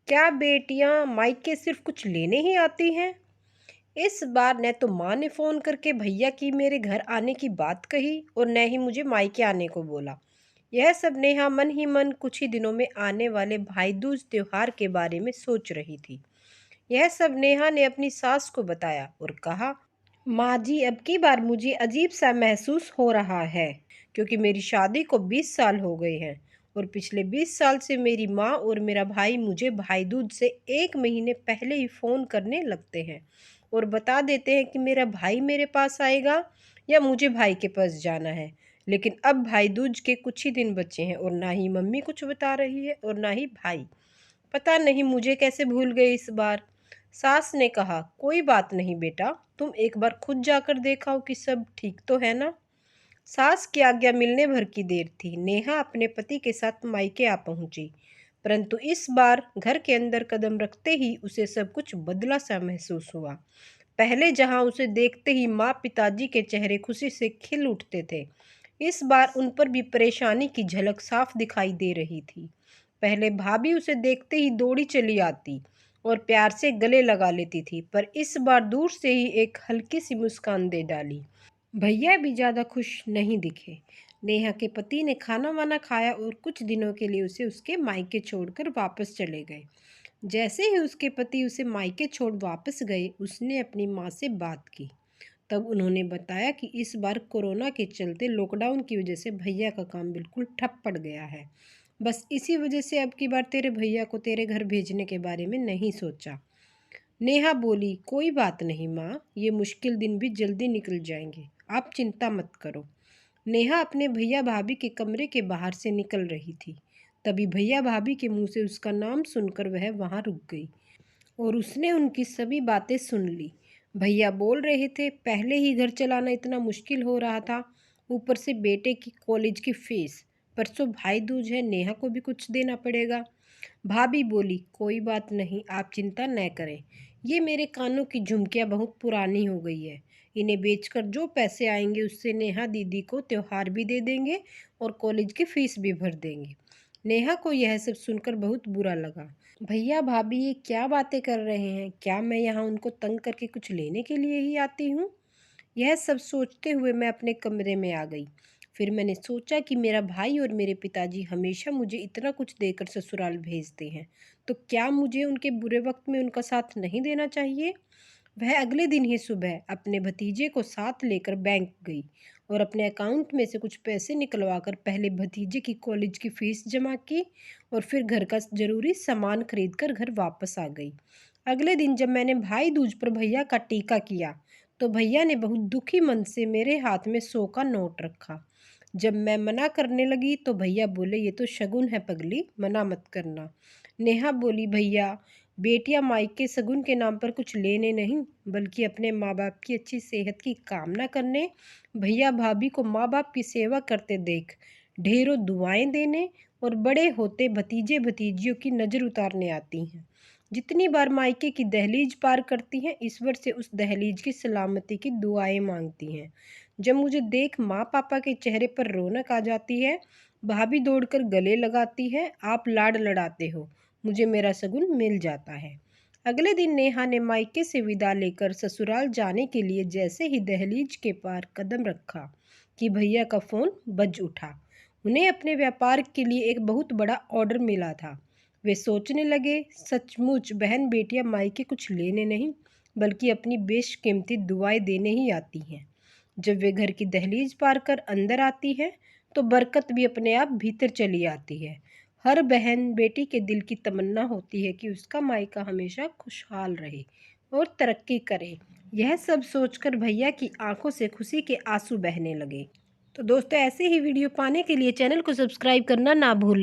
क्या बेटियां मायके सिर्फ कुछ लेने ही आती हैं? इस बार न तो माँ ने फोन करके भैया की मेरे घर आने की बात कही और न ही मुझे मायके आने को बोला। यह सब नेहा मन ही मन कुछ ही दिनों में आने वाले भाई दूज त्योहार के बारे में सोच रही थी। यह सब नेहा ने अपनी सास को बताया और कहा, माँ जी, अब की बार मुझे अजीब सा महसूस हो रहा है क्योंकि मेरी शादी को 20 साल हो गए हैं और पिछले 20 साल से मेरी माँ और मेरा भाई मुझे भाई दूज से 1 महीने पहले ही फ़ोन करने लगते हैं और बता देते हैं कि मेरा भाई मेरे पास आएगा या मुझे भाई के पास जाना है। लेकिन अब भाई दूज के कुछ ही दिन बचे हैं और ना ही मम्मी कुछ बता रही है और ना ही भाई। पता नहीं मुझे कैसे भूल गए इस बार। सास ने कहा, कोई बात नहीं बेटा, तुम एक बार खुद जाकर देखाओ कि सब ठीक तो है ना। सास की आज्ञा मिलने भर की देर थी। नेहा अपने पति के साथ मायके आ पहुंची, परंतु इस बार घर के अंदर कदम रखते ही उसे सब कुछ बदला सा महसूस हुआ। पहले जहां उसे देखते ही माँ पिताजी के चेहरे खुशी से खिल उठते थे, इस बार उन पर भी परेशानी की झलक साफ दिखाई दे रही थी। पहले भाभी उसे देखते ही दौड़ी चली आती और प्यार से गले लगा लेती थी, पर इस बार दूर से ही एक हल्की सी मुस्कान दे डाली। भैया भी ज़्यादा खुश नहीं दिखे। नेहा के पति ने खाना वाना खाया और कुछ दिनों के लिए उसे उसके मायके छोड़कर वापस चले गए। जैसे ही उसके पति उसे मायके छोड़ वापस गए, उसने अपनी माँ से बात की। तब उन्होंने बताया कि इस बार कोरोना के चलते लॉकडाउन की वजह से भैया का काम बिल्कुल ठप पड़ गया है। बस इसी वजह से अब की बार तेरे भैया को तेरे घर भेजने के बारे में नहीं सोचा। नेहा बोली, कोई बात नहीं माँ, ये मुश्किल दिन भी जल्दी निकल जाएंगे, आप चिंता मत करो। नेहा अपने भैया भाभी के कमरे के बाहर से निकल रही थी। तभी भैया भाभी के मुंह से उसका नाम सुनकर वह वहां रुक गई और उसने उनकी सभी बातें सुन ली। भैया बोल रहे थे, पहले ही घर चलाना इतना मुश्किल हो रहा था, ऊपर से बेटे की कॉलेज की फीस, परसों भाई दूज है, नेहा को भी कुछ देना पड़ेगा। भाभी बोली, कोई बात नहीं, आप चिंता न करें। ये मेरे कानों की झुमकियाँ बहुत पुरानी हो गई है, इन्हें बेचकर जो पैसे आएंगे उससे नेहा दीदी को त्योहार भी दे देंगे और कॉलेज की फीस भी भर देंगे। नेहा को यह सब सुनकर बहुत बुरा लगा। भैया भाभी ये क्या बातें कर रहे हैं? क्या मैं यहाँ उनको तंग करके कुछ लेने के लिए ही आती हूँ? यह सब सोचते हुए मैं अपने कमरे में आ गई। फिर मैंने सोचा कि मेरा भाई और मेरे पिताजी हमेशा मुझे इतना कुछ देकर ससुराल भेजते हैं, तो क्या मुझे उनके बुरे वक्त में उनका साथ नहीं देना चाहिए? वह अगले दिन ही सुबह अपने भतीजे को साथ लेकर बैंक गई और अपने अकाउंट में से कुछ पैसे निकलवाकर पहले भतीजे की कॉलेज की फीस जमा की और फिर घर का जरूरी सामान खरीद कर घर वापस आ गई। अगले दिन जब मैंने भाई दूज पर भैया का टीका किया, तो भैया ने बहुत दुखी मन से मेरे हाथ में 100 का नोट रखा। जब मैं मना करने लगी तो भैया बोले, ये तो शगुन है पगली, मना मत करना। नेहा बोली, भैया, बेटियां मायके शगुन के नाम पर कुछ लेने नहीं बल्कि अपने माँ बाप की अच्छी सेहत की कामना करने, भैया भाभी को माँ बाप की सेवा करते देख ढेरों दुआएं देने और बड़े होते भतीजे भतीजियों की नज़र उतारने आती हैं। जितनी बार मायके की दहलीज पार करती हैं, ईश्वर से उस दहलीज की सलामती की दुआएं मांगती हैं। जब मुझे देख माँ पापा के चेहरे पर रौनक आ जाती है, भाभी दौड़कर गले लगाती है, आप लाड लड़ाते हो, मुझे मेरा शगुन मिल जाता है। अगले दिन नेहा ने मायके से विदा लेकर ससुराल जाने के लिए जैसे ही दहलीज के पार कदम रखा कि भैया का फ़ोन बज उठा। उन्हें अपने व्यापार के लिए एक बहुत बड़ा ऑर्डर मिला था। वे सोचने लगे, सचमुच बहन बेटियां मायके कुछ लेने नहीं बल्कि अपनी बेशकीमती दुआएं देने ही आती हैं। जब वे घर की दहलीज पार कर अंदर आती है तो बरकत भी अपने आप भीतर चली आती है। हर बहन बेटी के दिल की तमन्ना होती है कि उसका मायका हमेशा खुशहाल रहे और तरक्की करे। यह सब सोचकर भैया की आंखों से खुशी के आंसू बहने लगे। तो दोस्तों, ऐसे ही वीडियो पाने के लिए चैनल को सब्सक्राइब करना ना भूलें।